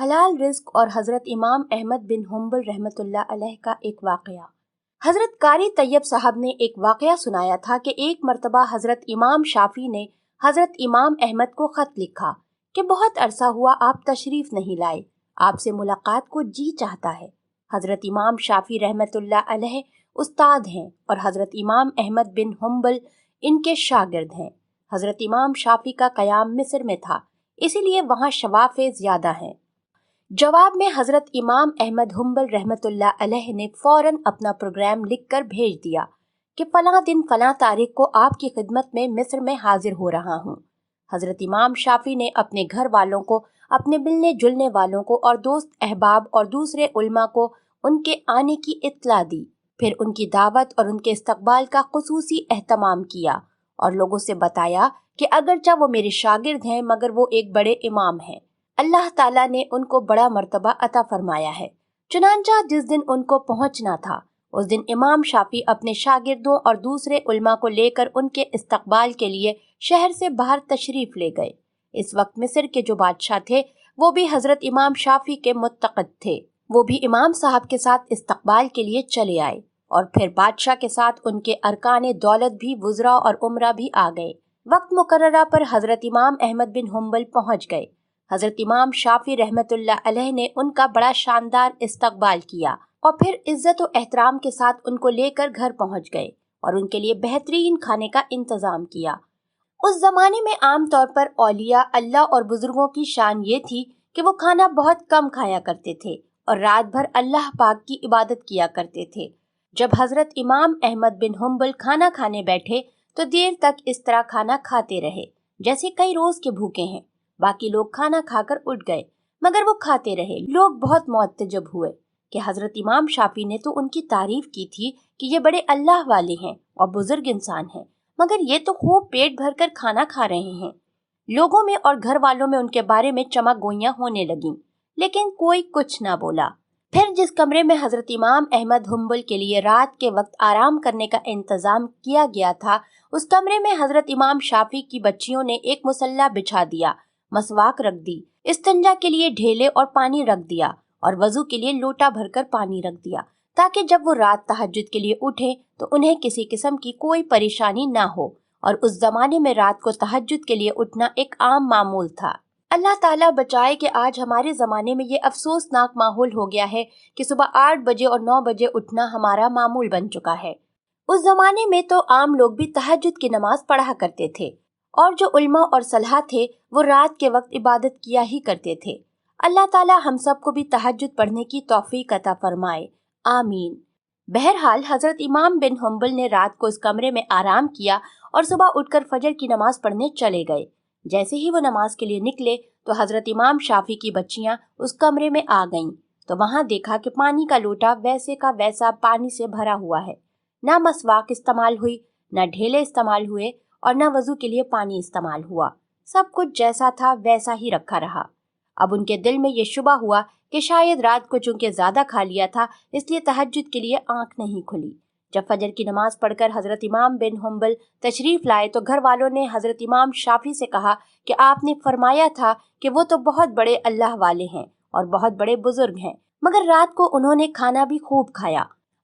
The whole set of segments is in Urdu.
حلال رزق اور حضرت امام احمد بن حنبل رحمۃ اللہ علیہ کا ایک واقعہ۔ حضرت قاری طیب صاحب نے ایک واقعہ سنایا تھا کہ ایک مرتبہ حضرت امام شافعی نے حضرت امام احمد کو خط لکھا کہ بہت عرصہ ہوا آپ تشریف نہیں لائے، آپ سے ملاقات کو جی چاہتا ہے۔ حضرت امام شافعی رحمۃ اللہ علیہ استاد ہیں اور حضرت امام احمد بن حنبل ان کے شاگرد ہیں۔ حضرت امام شافعی کا قیام مصر میں تھا، اسی لیے وہاں شوافع زیادہ ہیں۔ جواب میں حضرت امام احمد حنبل رحمۃ اللہ علیہ نے فوراً اپنا پروگرام لکھ کر بھیج دیا کہ فلاں دن فلاں تاریخ کو آپ کی خدمت میں مصر میں حاضر ہو رہا ہوں۔ حضرت امام شافعی نے اپنے گھر والوں کو، اپنے ملنے جلنے والوں کو اور دوست احباب اور دوسرے علماء کو ان کے آنے کی اطلاع دی، پھر ان کی دعوت اور ان کے استقبال کا خصوصی اہتمام کیا اور لوگوں سے بتایا کہ اگرچہ وہ میرے شاگرد ہیں مگر وہ ایک بڑے امام ہیں، اللہ تعالیٰ نے ان کو بڑا مرتبہ عطا فرمایا ہے۔ چنانچہ جس دن ان کو پہنچنا تھا اس دن امام شافعی اپنے شاگردوں اور دوسرے علماء کو لے کر ان کے استقبال کے لیے شہر سے باہر تشریف لے گئے۔ اس وقت مصر کے جو بادشاہ تھے وہ بھی حضرت امام شافعی کے متقد تھے، وہ بھی امام صاحب کے ساتھ استقبال کے لیے چلے آئے اور پھر بادشاہ کے ساتھ ان کے ارکان دولت بھی، وزراء اور عمرہ بھی آ گئے۔ وقت مقررہ پر حضرت امام احمد بن حنبل پہنچ گئے۔ حضرت امام شافعی رحمۃ اللہ علیہ نے ان کا بڑا شاندار استقبال کیا اور پھر عزت و احترام کے ساتھ ان کو لے کر گھر پہنچ گئے اور ان کے لیے بہترین کھانے کا انتظام کیا۔ اس زمانے میں عام طور پر اولیاء اللہ اور بزرگوں کی شان یہ تھی کہ وہ کھانا بہت کم کھایا کرتے تھے اور رات بھر اللہ پاک کی عبادت کیا کرتے تھے۔ جب حضرت امام احمد بن حنبل کھانا کھانے بیٹھے تو دیر تک اس طرح کھانا کھاتے رہے جیسے کئی روز کے بھوکے ہیں۔ باقی لوگ کھانا کھا کر اٹھ گئے مگر وہ کھاتے رہے۔ لوگ بہت معتجب ہوئے کہ حضرت امام شافعی نے تو ان کی تعریف کی تھی کہ یہ بڑے اللہ والے ہیں اور بزرگ انسان ہیں، مگر یہ تو خوب پیٹ بھر کر کھانا کھا رہے ہیں۔ لوگوں میں اور گھر والوں میں ان کے بارے میں چمک گوئیاں ہونے لگیں، لیکن کوئی کچھ نہ بولا۔ پھر جس کمرے میں حضرت امام احمد حنبل کے لیے رات کے وقت آرام کرنے کا انتظام کیا گیا تھا، اس کمرے میں حضرت امام شافعی کی بچیوں نے ایک مصلی بچھا دیا، مسواک رکھ دی، استنجا کے لیے ڈھیلے اور پانی رکھ دیا اور وضو کے لیے لوٹا بھر کر پانی رکھ دیا تاکہ جب وہ رات تہجد کے لیے اٹھیں تو انہیں کسی قسم کی کوئی پریشانی نہ ہو، اور اس زمانے میں رات کو تہجد کے لیے اٹھنا ایک عام معمول تھا۔ اللہ تعالیٰ بچائے کہ آج ہمارے زمانے میں یہ افسوسناک ماحول ہو گیا ہے کہ صبح 8 بجے اور 9 بجے اٹھنا ہمارا معمول بن چکا ہے۔ اس زمانے میں تو عام لوگ بھی تہجد کی نماز پڑھا کرتے تھے اور جو علماء اور صلحاء تھے وہ رات کے وقت عبادت کیا ہی کرتے تھے۔ اللہ تعالیٰ ہم سب کو بھی تہجد پڑھنے کی توفیق عطا فرمائے، آمین۔ بہرحال حضرت امام بن حنبل نے رات کو اس کمرے میں آرام کیا اور صبح اٹھ کر فجر کی نماز پڑھنے چلے گئے۔ جیسے ہی وہ نماز کے لیے نکلے تو حضرت امام شافعی کی بچیاں اس کمرے میں آ گئیں تو وہاں دیکھا کہ پانی کا لوٹا ویسے کا ویسا پانی سے بھرا ہوا ہے، نہ مسواک استعمال ہوئی، نہ ڈھیلے استعمال ہوئے اور نہ وضو کے لیے پانی استعمال ہوا، سب کچھ جیسا تھا ویسا ہی رکھا رہا۔ اب ان کے دل میں یہ شبہ ہوا کہ شاید رات کو چونکہ زیادہ کھا لیا تھا اس لیے تہجد کے لیے آنکھ نہیں کھلی۔ جب فجر کی نماز پڑھ کر حضرت امام بن حنبل تشریف لائے تو گھر والوں نے حضرت امام شافعی سے کہا کہ آپ نے فرمایا تھا کہ وہ تو بہت بڑے اللہ والے ہیں اور بہت بڑے بزرگ ہیں، مگر رات کو انہوں نے کھانا بھی خوب کھایا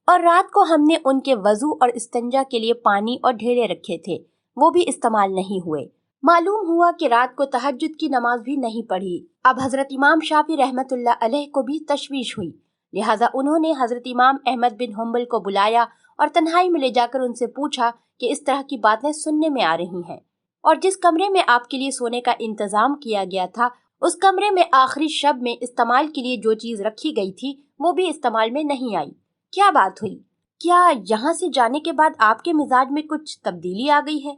اور رات کو ہم نے ان کے وضو اور استنجا کے لیے پانی اور ڈھیلے رکھے تھے، وہ بھی استعمال نہیں ہوئے۔ معلوم ہوا کہ رات کو تہجد کی نماز بھی نہیں پڑھی۔ اب حضرت امام شافعی رحمۃ اللہ علیہ کو بھی تشویش ہوئی، لہٰذا انہوں نے حضرت امام احمد بن حنبل کو بلایا اور تنہائی میں لے جا کر ان سے پوچھا کہ اس طرح کی باتیں سننے میں آ رہی ہیں، اور جس کمرے میں آپ کے لیے سونے کا انتظام کیا گیا تھا اس کمرے میں آخری شب میں استعمال کے لیے جو چیز رکھی گئی تھی وہ بھی استعمال میں نہیں آئی، کیا بات ہوئی؟ کیا یہاں سے جانے کے بعد آپ کے مزاج میں کچھ تبدیلی آ گئی ہے؟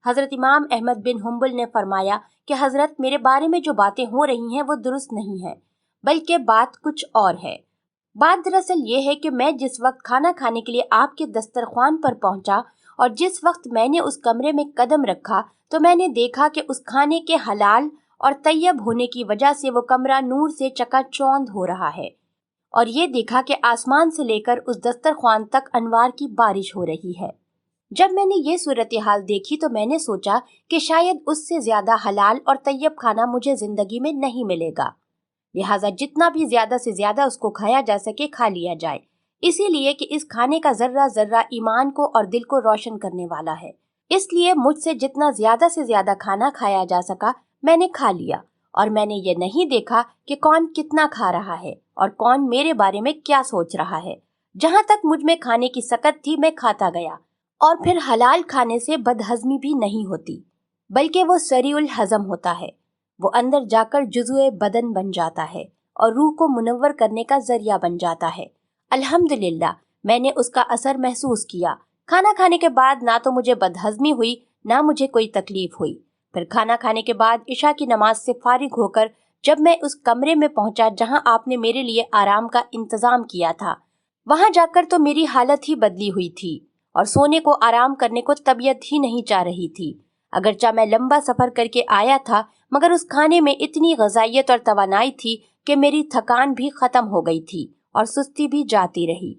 حضرت امام احمد بن حنبل نے فرمایا کہ حضرت میرے بارے میں جو باتیں ہو رہی ہیں وہ درست نہیں ہیں، بلکہ بات کچھ اور ہے۔ بات دراصل یہ ہے کہ میں جس وقت کھانا کھانے کے لیے آپ کے دسترخوان پر پہنچا اور جس وقت میں نے اس کمرے میں قدم رکھا تو میں نے دیکھا کہ اس کھانے کے حلال اور طیب ہونے کی وجہ سے وہ کمرہ نور سے چکا چوند ہو رہا ہے، اور یہ دیکھا کہ آسمان سے لے کر اس دسترخوان تک انوار کی بارش ہو رہی ہے۔ جب میں نے یہ صورتحال دیکھی تو میں نے سوچا کہ شاید اس سے زیادہ حلال اور طیب کھانا مجھے زندگی میں نہیں ملے گا، لہٰذا جتنا بھی زیادہ سے زیادہ اس کو کھایا جا سکے کھا لیا جائے، اسی لیے کہ اس کھانے کا ذرہ ذرہ ایمان کو اور دل کو روشن کرنے والا ہے۔ اس لیے مجھ سے جتنا زیادہ سے زیادہ کھانا کھایا جا سکا میں نے کھا لیا، اور میں نے یہ نہیں دیکھا کہ کون کتنا کھا رہا ہے اور کون میرے بارے میں کیا سوچ رہا ہے۔ جہاں تک مجھ میں کھانے کی سکت تھی میں کھاتا گیا، اور پھر حلال کھانے سے بدہضمی بھی نہیں ہوتی، بلکہ وہ سریع الہضم ہوتا ہے۔ وہ اندر جا کر جزوِ بدن بن جاتا ہے اور روح کو منور کرنے کا ذریعہ بن جاتا ہے۔ الحمدللہ میں نے اس کا اثر محسوس کیا۔ کھانا کھانے کے بعد نہ تو مجھے بدہضمی ہوئی نہ مجھے کوئی تکلیف ہوئی۔ پھر کھانا کھانے کے بعد عشاء کی نماز سے فارغ ہو کر جب میں اس کمرے میں پہنچا جہاں آپ نے میرے لیے آرام کا انتظام کیا تھا، وہاں جا کر تو میری حالت ہی بدلی ہوئی تھی اور سونے کو آرام کرنے کو طبیعت ہی نہیں چاہ رہی تھی۔ اگرچہ میں لمبا سفر کر کے آیا تھا، مگر اس کھانے میں اتنی غذائیت اور توانائی تھی کہ میری تھکان بھی ختم ہو گئی تھی اور سستی بھی جاتی رہی،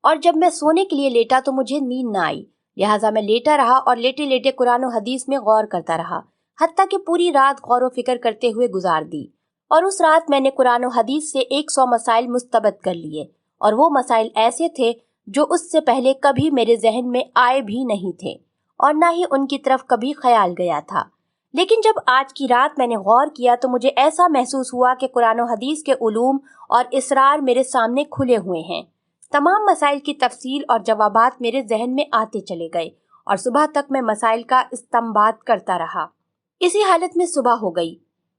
اور جب میں سونے کے لیے لیٹا تو مجھے نیند نہ آئی۔ لہٰذا میں لیٹا رہا اور لیٹے لیٹے قرآن و حدیث میں غور کرتا رہا، حتیٰ کہ پوری رات غور و فکر کرتے ہوئے گزار دی۔ اور اس رات میں نے قرآن و حدیث سے 100 مسائل مستبد کر لیے، اور وہ مسائل ایسے تھے جو اس سے پہلے کبھی میرے ذہن میں آئے بھی نہیں تھے اور نہ ہی ان کی طرف کبھی خیال گیا تھا۔ لیکن جب آج کی رات میں نے غور کیا تو مجھے ایسا محسوس ہوا کہ قرآن و حدیث کے علوم اور اسرار میرے سامنے کھلے ہوئے ہیں۔ تمام مسائل کی تفصیل اور جوابات میرے ذہن میں آتے چلے گئے، اور صبح تک میں مسائل کا استنباط کرتا رہا۔ اسی حالت میں صبح ہو گئی۔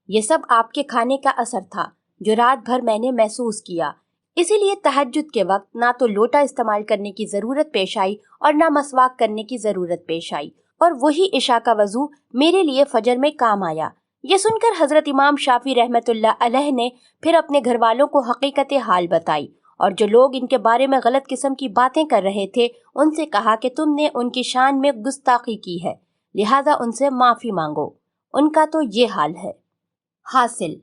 یہ سب آپ کے کھانے کا اثر تھا جو رات بھر میں نے محسوس کیا۔ اسی لیے تہجد کے وقت نہ تو لوٹا استعمال کرنے کی ضرورت پیش آئی اور نہ مسواک کرنے کی ضرورت پیش آئی، اور وہی عشاء کا وضو میرے لیے فجر میں کام آیا۔ یہ سن کر حضرت امام شافعی رحمۃ اللہ علیہ نے پھر اپنے گھر والوں کو حقیقت حال بتائی، اور جو لوگ ان کے بارے میں غلط قسم کی باتیں کر رہے تھے ان سے کہا کہ تم نے ان کی شان میں گستاخی کی ہے، لہٰذا ان سے معافی مانگو۔ ان کا تو یہ حال ہے۔ حاصل،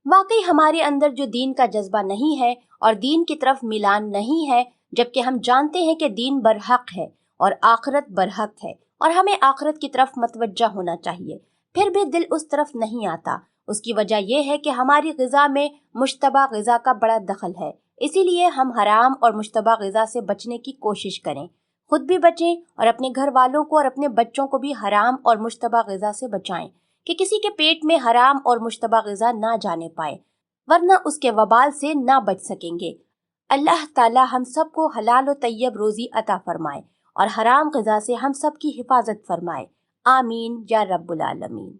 واقعی ہمارے اندر جو دین کا جذبہ نہیں ہے اور دین کی طرف میلان نہیں ہے، جبکہ ہم جانتے ہیں کہ دین برحق ہے اور آخرت برحق ہے اور ہمیں آخرت کی طرف متوجہ ہونا چاہیے، پھر بھی دل اس طرف نہیں آتا۔ اس کی وجہ یہ ہے کہ ہماری غذا میں مشتبہ غذا کا بڑا دخل ہے، اسی لیے ہم حرام اور مشتبہ غذا سے بچنے کی کوشش کریں، خود بھی بچیں اور اپنے گھر والوں کو اور اپنے بچوں کو بھی حرام اور مشتبہ غذا سے بچائیں، کہ کسی کے پیٹ میں حرام اور مشتبہ غذا نہ جانے پائے، ورنہ اس کے وبال سے نہ بچ سکیں گے۔ اللہ تعالی ہم سب کو حلال و طیب روزی عطا فرمائے اور حرام غذا سے ہم سب کی حفاظت فرمائے۔ آمین یا رب العالمین۔